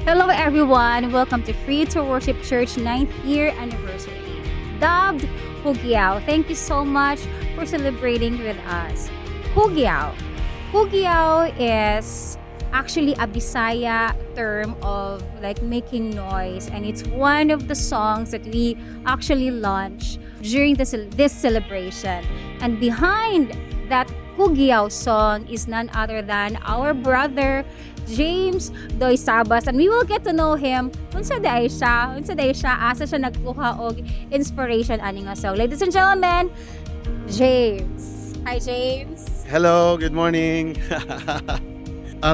Hello everyone! Welcome to Free to Worship Church 9th year anniversary. Dubbed Hugiao. Thank you so much for celebrating with us. Hugiao. Hugiao is actually a Bisaya term of like making noise, and it's one of the songs that we actually launched during this celebration. And behind that Hugiao song is none other than our brother James Doy Sabas, and we will get to know him unsa day siya, asa siya nagkuha og inspiration ani nga song. Ladies and gentlemen, James. Hi James. Hello, good morning.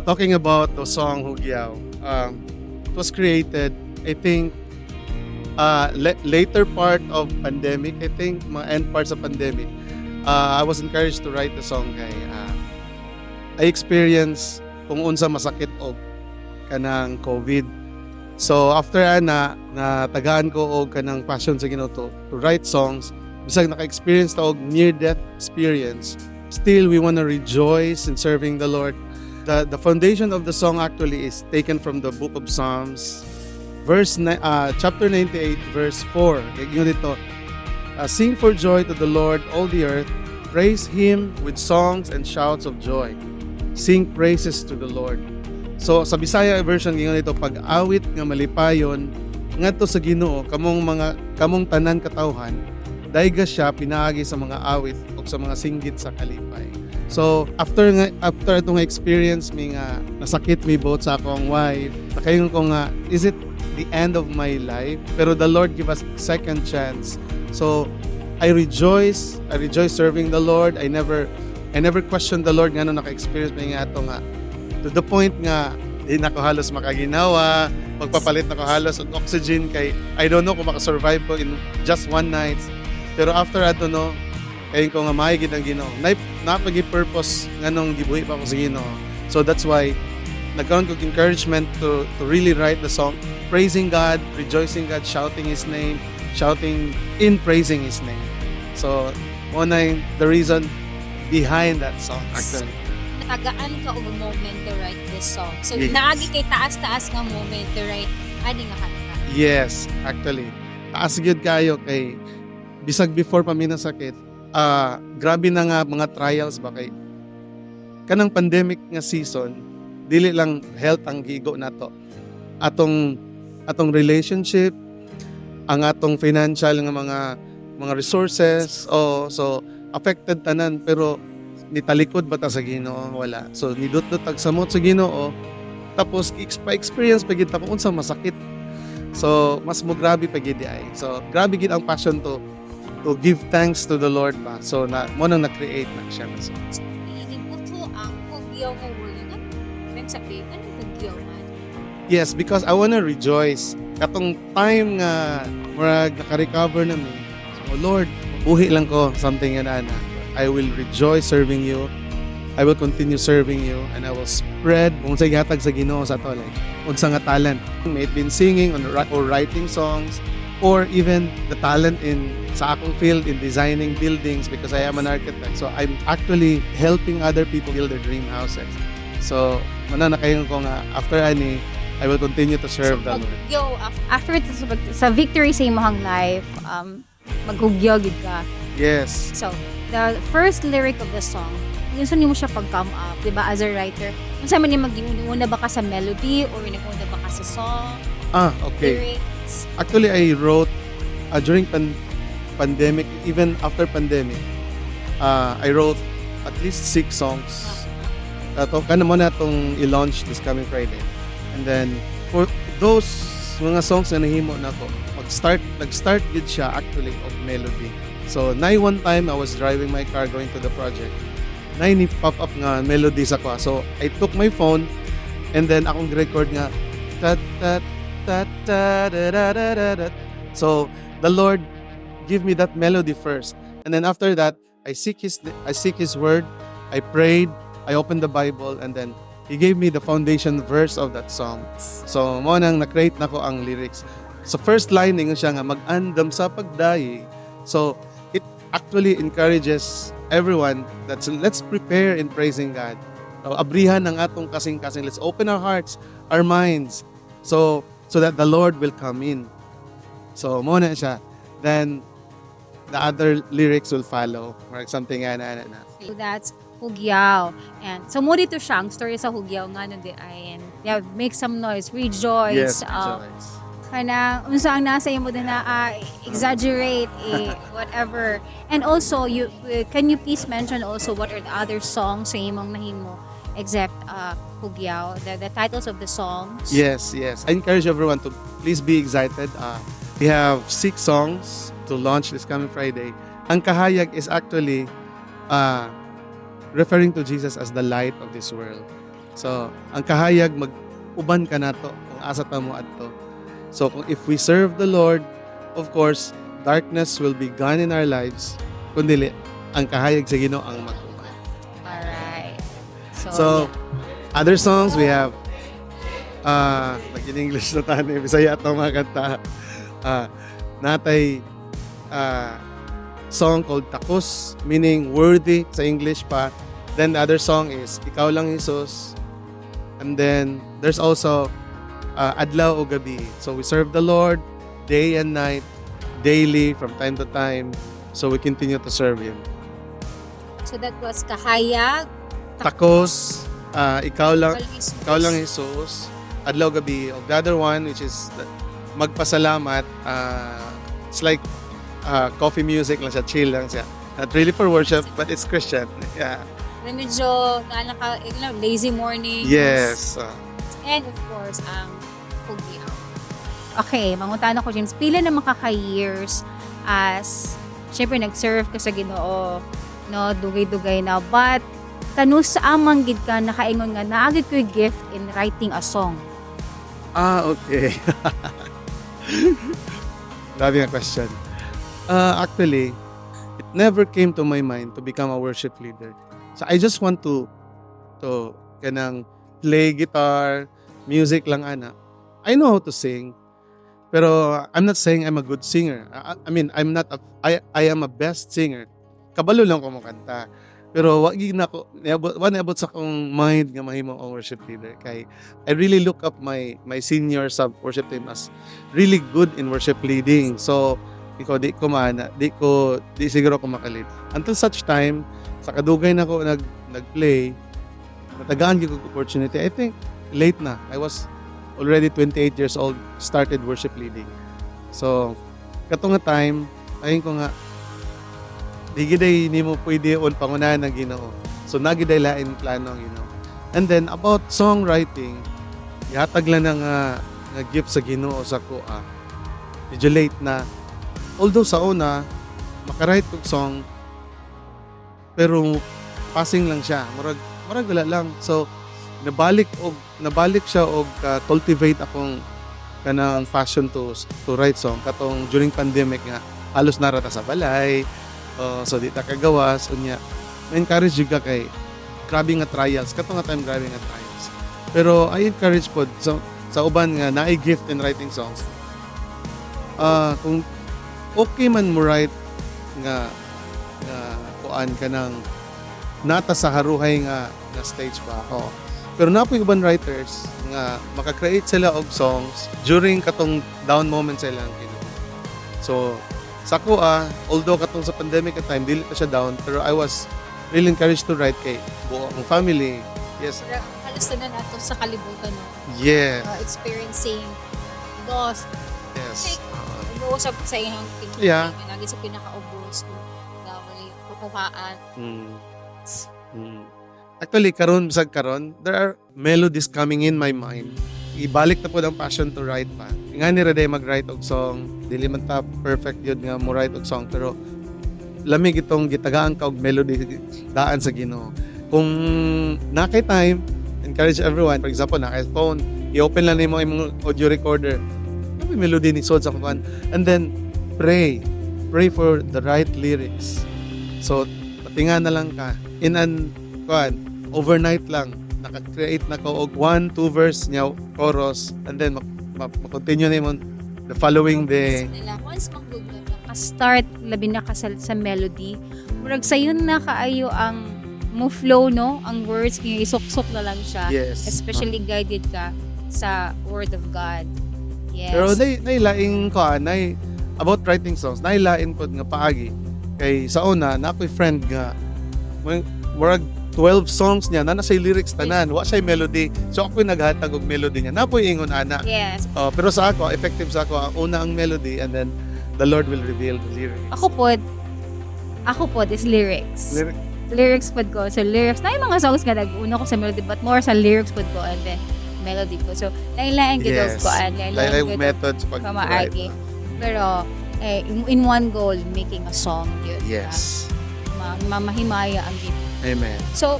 Talking about the song Hugiao, it was created, I think, later part of pandemic. I think, mga end parts of pandemic. I was encouraged to write the song kay I experienced kung unsa masakit og kanang COVID. So after na tagaan ko og kanang passion sa Ginoo to write songs, bisag naka-experience ta og near-death experience, still we want to rejoice in serving the Lord. The foundation of the song actually is taken from the book of Psalms, chapter 98, verse 4. Yun dito, sing for joy to the Lord, all the earth. Praise Him with songs and shouts of joy. Sing praises to the Lord. So sa Bisaya version ngayon ito, pag-awit nga malipayon ngadto sa Ginoo kamong tanan katawhan, dayga siya pinaagi sa mga awit ug sa mga singgit sa kalipay. So after itong experience mi nga nasakit mi both sa akong wife, nakaingon ko nga, is it the end of my life? Pero the Lord give us second chance. So I rejoice serving the Lord. I never questioned the Lord nga nung naka-experience may nga ito nga. To the point nga, di na ko halos makaginawa, magpapalit na ko halos ng oxygen kay I don't know kung makasurvive ko in just one night. Pero after ato no, kayo ko nga mahigit ang Ginoo. Napagi-purpose nga nung gibuhi pa ko sa Ginoo. So that's why nagkaroon ko encouragement to really write the song, praising God, rejoicing God, shouting His name, shouting in praising His name. So, the reason behind that song actually. Natagaan ka og moment to write this song. So Yes. naagi kay taas-taas nga moment to write ani nga kanta. Yes, actually. Taas gyud kayo kay bisag before pa mi nasakit. Grabe na nga mga trials ba kay kanang pandemic nga season, dili lang health ang gigo nato. Atong relationship, ang atong financial nga mga resources, so affected tanan, pero nitalikod ba ta sa Ginoo? Wala. So nidot-dot tag samot sa Ginoo, tapos experience pa gid ta kung unsa masakit. So mas mo grabe pa gid ay. So grabe gid ang passion to give thanks to the Lord ba. So mo nang na-create na siya na song. Ibuto ang Hugiao nga word nga. Men sabihin ano Hugiao man. Yes, because I wanna rejoice. Katong time nga murag naka-recover na mi. So Lord, buhi lang ko something yan ana. I will rejoice serving you. I will continue serving you, and I will spread kung sa gihatag sa Ginoo sa ato like unsa nga talent. May it been singing or writing songs, or even the talent in sa akong field in designing buildings because I am an architect. So I'm actually helping other people build their dream houses. So nakaingon ko nga after ani I will continue to serve the Lord. Hugiao after sa victory sa imong life, maghugyaw gid ka. Yes. So, the first lyric of the song, yun saan mo siya pag-come up, di ba, as a writer? Kung saan man yung mag-iuna ba ka sa melody or nag-iuna ba ka sa song, Okay. lyrics? Actually, I wrote during pandemic, even after pandemic, I wrote at least 6 songs. Kano mo na itong i-launch this coming Friday. And then, for those mga songs na nahimo na ko, nag-start gid siya actually of melody. So, one time I was driving my car going to the project. Ni pop up nga melody sa ko. So, I took my phone and then akong record nga tat tat tat tat da da da da da. So, the Lord give me that melody first. And then after that, I seek his word. I prayed, I opened the Bible, and then He gave me the foundation verse of that song. So, mo nang na-create na ko ang lyrics. So, first line ningon siya nga mag-andam sa pagdayi. So, it actually encourages everyone that let's prepare in praising God. Abrihan ang atong kasing-kasing. Let's open our hearts, our minds, So that the Lord will come in. So mo na siya. Then the other lyrics will follow or something na. So that's Hugyaw. And so mo dito siya ang story sa Hugyaw nga nun di ay yeah, make some noise, rejoice. Yes, rejoice. Kana unsa ang nasa imo din na exaggerate whatever. And also you can you please mention also what are the other songs sa imong nahimo except Hugyaw, the titles of the songs? Yes. I encourage everyone to please be excited. We have 6 songs to launch this coming Friday. Ang kahayag is actually referring to Jesus as the light of this world. So, ang kahayag mag-uban ka na to kung asa ta mo adto. So, if we serve the Lord, of course, darkness will be gone in our lives. Kundi ang kahayag sa Ginoo ang mag-uban. Alright. So, other songs we have mag-in-English na tayo, Bisaya ito mga kanta. Natay song called Takos, meaning worthy sa English pa. Then the other song is Ikaw Lang Jesus. And then there's also Adlaw o Gabi. So we serve the Lord day and night, daily, from time to time. So we continue to serve Him. So that was Kahayag, Takos, Ikaw Lang Ikaw Jesus, Adlaw o Gabi. The other one, which is Magpasalamat, it's like coffee music lang siya, chill lang siya. Not really for worship, but it's Christian. Yeah. medyo lazy morning. Yes. And of course, ang Hugyaw. Okay, manguntahan ako, James. Pila na makaka-years as, syempre, nag-serve ka sa Ginoo, no, dugay-dugay na. But, kanu sa amang gid ka, nakaingon nga, naagid ko yung gift in writing a song. Okay. Grabe nga question. Actually, it never came to my mind to become a worship leader. So I just want to kanang play guitar, music lang ana. I know how to sing, pero I'm not saying I'm a good singer. I mean, I am a best singer. Kabalo lang ko mo kanta. Pero wag na ko abot sa akong mind nga mahimo ang worship leader kay I really look up my senior sa worship team as really good in worship leading. So di siguro ko makalid. Until such time sa kadugay na ko nagplay, natagaan gyud ko opportunity. I think late na. I was already 28 years old, started worship leading. So katong nga time, ayon ko nga di giday nimo pwede on pangunahan ng Ginoo. So nagiday lain plano ang Ginoo. And then about songwriting, ihatag lang nga gift sa Ginoo sa ko. Medyo late na. Although sa una maka-write og song pero passing lang siya. Murag wala lang. So nabalik siya og cultivate akong kanang passion to write song katong during pandemic nga halos narata sa balay. So di ta kagawas unya na-encourage jud ka kay grabe nga trials kato nga time grabe nga trials pero I encourage pod sa uban nga naay gift in writing songs kung okay man mo write nga kuan ka ng nata sa haruhay nga stage ba ako pero napoy uban writers nga maka-create sila og songs during katong down moments sila so sa ko although katong sa pandemic at time dili pa siya down pero I was really encouraged to write kay buo akong family. Yes. Pero halos na nato sa kalibutan no. Yes. Experiencing loss. Yes. Usap sa iyang lagi sa pinakaubos dawali kukuhaan. Actually karon there are melodies coming in my mind. Ibalik na po ang passion to write pa. Nga ni Rede mag-write og song. Dili man ta perfect yun nga mo write og song. Pero lamig itong gitagaan ka og melody daan sa Ginoo. Kung nakay time, encourage everyone. For example, nakay phone, i-open lang nimo imong audio recorder. May melody ni Sod sa kuan. And then, pray. Pray for the right lyrics. So, patinga na lang ka. In an, overnight lang. Naka-create na ko og 1-2 verse niya chorus and then mag-continue na yun the following day. Once mag-google ka start labi na ka sa melody murag sayon na kaayo ang mo flow no ang words kaya isok-sok na lang siya Yes. especially guided ka sa Word of God. Yes. Pero nailaing ko, about writing songs, nailain ko nga paagi. Kay sa una, na ako'y friend nga, murag 12 songs niya, na nasa lyrics tanan, wa siya melody. So ako'y naghatag og melody niya. Napoy ingon ana. Yes. Pero sa ako, effective sa ako, ang una ang melody and then the Lord will reveal the lyrics. Ako pod is lyrics. Lyrics pod ko. So lyrics, na yung mga songs nga nag-una ko sa melody, but more sa lyrics pod ko and then melody ko. So, lain-lain Yes. ko and Lain-lain methods pag pamaagi. Pero, in one goal, making a song yun. Yes. Mamahimaya ang gift. Amen. So,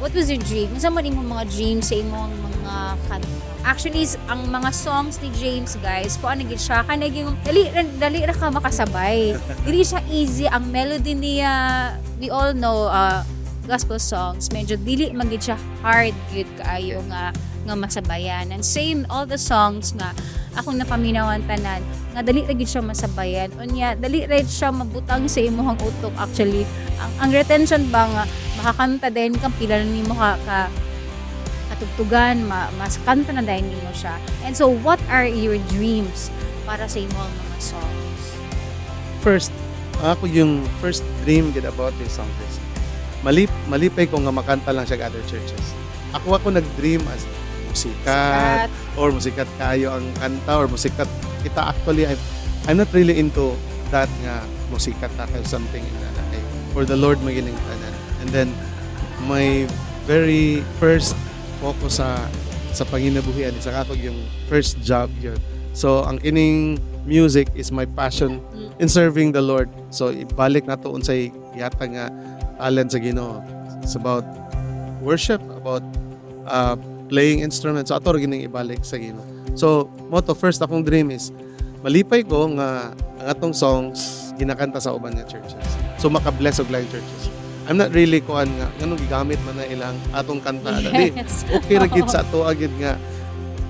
what was your dream? Unsa man imong mga dreams sa imong mga kanta? Actually, ang mga songs ni James, guys, kung ano gid siya, kanag yung dali ra ka makasabay. Dili siya easy ang melody niya. We all know gospel songs, medyo dili man gid siya hard gid kaayo nga masabayan. And same all the songs nga akong napaminawan tanan nga dali ra gid siya masabayan. Unya dali ra siya mabutang sa imong utok actually. Ang retention ba nga makakanta din kang pila nimo ka katugtugan, mas kanta na dahil nimo siya. And so, what are your dreams para sa imong mga songs? First, ako yung first dream gid about this song is malipay ko nga makanta lang siya sa other churches. Ako nag-dream as musikat or musikat kayo ang kanta or musikat kita. Actually, I'm not really into that nga musikat ta or something for the Lord magining tanan. And then my very first focus sa panginabuhian sa ako yung first job yun. So ang kining music is my passion in serving the Lord. So ibalik nato unsay yata nga talent sa Ginoo. It's about worship, about playing instruments. So ato gining ibalik sa Ginoo. So moto first akong dream is malipay ko nga ang atong songs ginakanta sa uban nga churches. So maka-bless og lain churches. I'm not really kuan nga nganong gigamit man na ilang atong kanta. Yes. Okay ra gid sa ato agid nga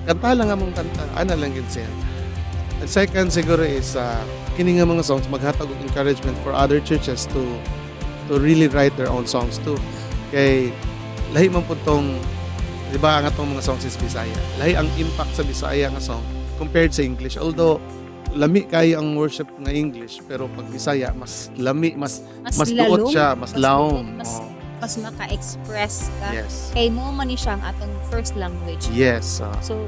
kanta lang among kanta, ana lang gid siya. And second siguro is kini nga mga songs maghatag og encouragement for other churches to really write their own songs too. Kay lahi man pud tong di ba ang atong mga songs is Bisaya. Lahi ang impact sa Bisaya nga song compared sa English. Although lami kayo ang worship na English pero pag Bisaya mas lami, mas duot siya, mas laom. Mas maka-express ka. Yes. Kay mo man ni siya ang atong first language. Yes. So,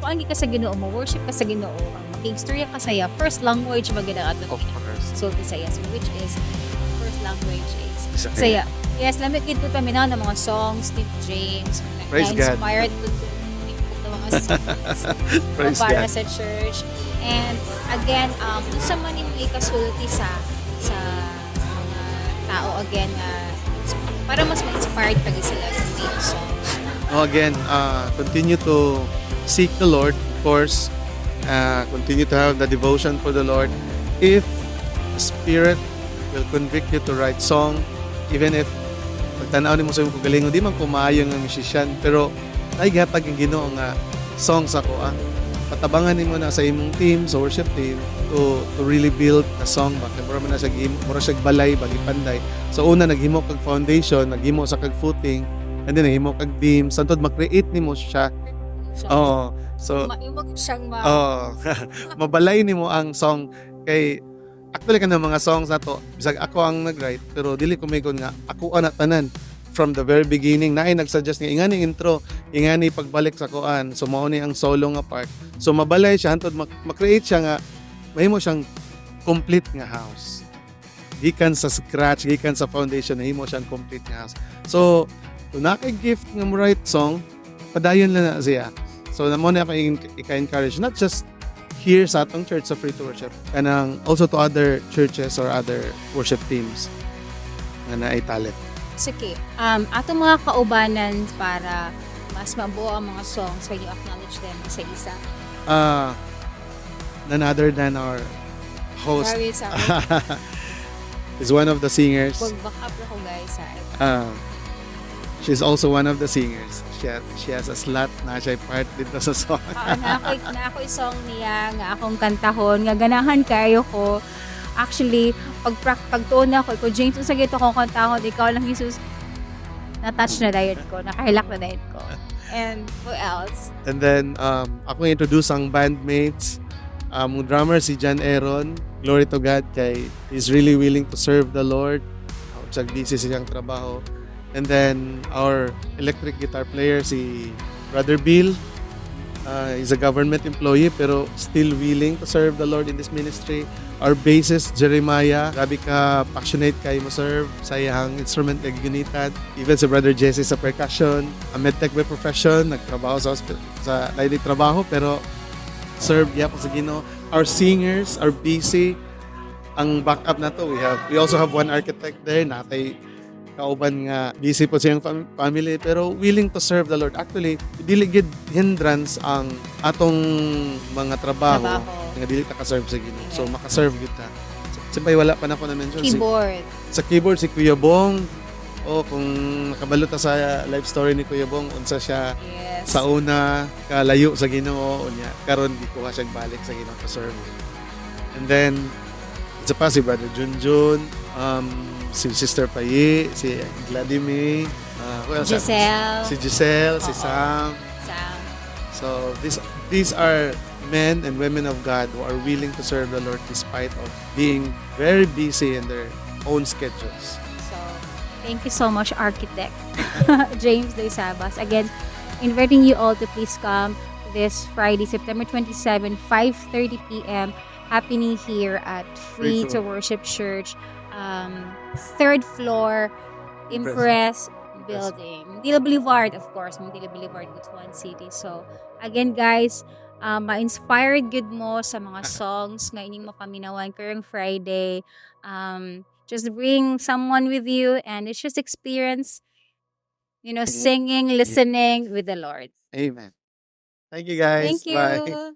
kung ka sa Ginoo mo, worship ka sa Ginoo, mag-istorya ka saya, first language maganda atong Of course. so Bisaya, so which is first language is Bisaya. Bisaya. Yes, lamit dito kami na ng mga songs ni James. Praise God. Inspired to ng mga songs Praise para God. sa church. And again, sa man yung ikasulti sa mga tao again para mas ma-inspired pa sila sa make songs. Again, continue to seek the Lord, of course. Continue to have the devotion for the Lord. If the Spirit will convict you to write song, even if pagtanaw ni mo sa iyong kagalingon, di man kumayo ng musician, pero ay gatag ang Ginoo nga songs ako. Patabangan nimo na sa imong team, sa worship team, to really build a song ba. Kaya mura siya balay, bagi panday. So una, naghimo kag foundation, naghimo sa kag footing, and then naghimo kag beam. Santod, mag-create nimo siya. Oo. So, Maimog siyang mabalay nimo ang song. Kay, actually ka ng mga songs na to, bisag ako ang nag-write, pero dili ko may nga, ako ang tanan. From the very beginning, naay nagsuggest nga ingani intro, ingani pagbalik sa kuan. So mao ni ang solo nga part. So mabalay siya hantod ma-create siya nga mahimo siyang complete nga house. Gikan sa scratch, gikan sa foundation, nahimo siyang complete nga house. So kung nakay gift nga mo write song, padayon lang na siya. So namo na ako i-encourage not just here sa atong church sa Free to Worship, kanang also to other churches or other worship teams nga naay talent. Sige. Atong mga kaubanan para mas mabuo ang mga songs, can you acknowledge them isa-isa? None other than our host Sorry, sorry. is one of the singers. Back up na ko guys. She's also one of the singers. She has a slot na siya part dito sa song. Na ako'y song niya nga akong kantahon nga ganahan kayo ko. Actually, pagtuon na ko James, sa gito kong kantahon, ikaw lang Jesus, na-touch na diet ko, nakahilak na diet ko. And who else? And then, ako yung introduce ang bandmates. Ang drummer si John Aaron. Glory to God kay he's really willing to serve the Lord. Siyang busy siyang trabaho. And then, our electric guitar player si Brother Bill. He's a government employee pero still willing to serve the Lord in this ministry. Our bassist, Jeremiah, grabe ka passionate kay mo serve sa iyang instrument kay gunitan. Even si Brother Jesse sa percussion, a medtech by profession, nagtrabaho sa lain trabaho pero serve yap sa Ginoo. Our singers are busy. Ang backup na to, we also have one architect there, natay kauban nga busy po siyang family pero willing to serve the Lord. Actually, dili gid hindrance ang atong mga trabaho nga dili ta ka-serve sa Ginoo. So maka-serve gid ta. Siyempre wala pa na ko na mention Keyboard. sa keyboard si Kuya Bong. O kung nakabalo ta sa life story ni Kuya Bong unsa siya Yes. sa una kalayo sa Ginoo unya karon gikuha siya balik sa Ginoo to serve. And then isa pa si Brother Junjun, si Sister Payi, si Vladimir, who else? Giselle. Si Giselle, si Oo. Sam. Sam. So these are men and women of God who are willing to serve the Lord despite of being very busy in their own schedules. So, thank you so much, Architect James De Sabas. Again, inviting you all to please come this Friday, September 27, 5:30 p.m. happening here at Free to Worship Church, third floor, Impress Building. Mandila Boulevard, of course. Mandila Boulevard, Butuan City. So, again, guys, ma-inspired good mo sa mga songs nga ining mo paminawan karong Friday. Just bring someone with you and it's just experience, singing, listening with the Lord. Amen. Thank you guys. Thank Bye. you.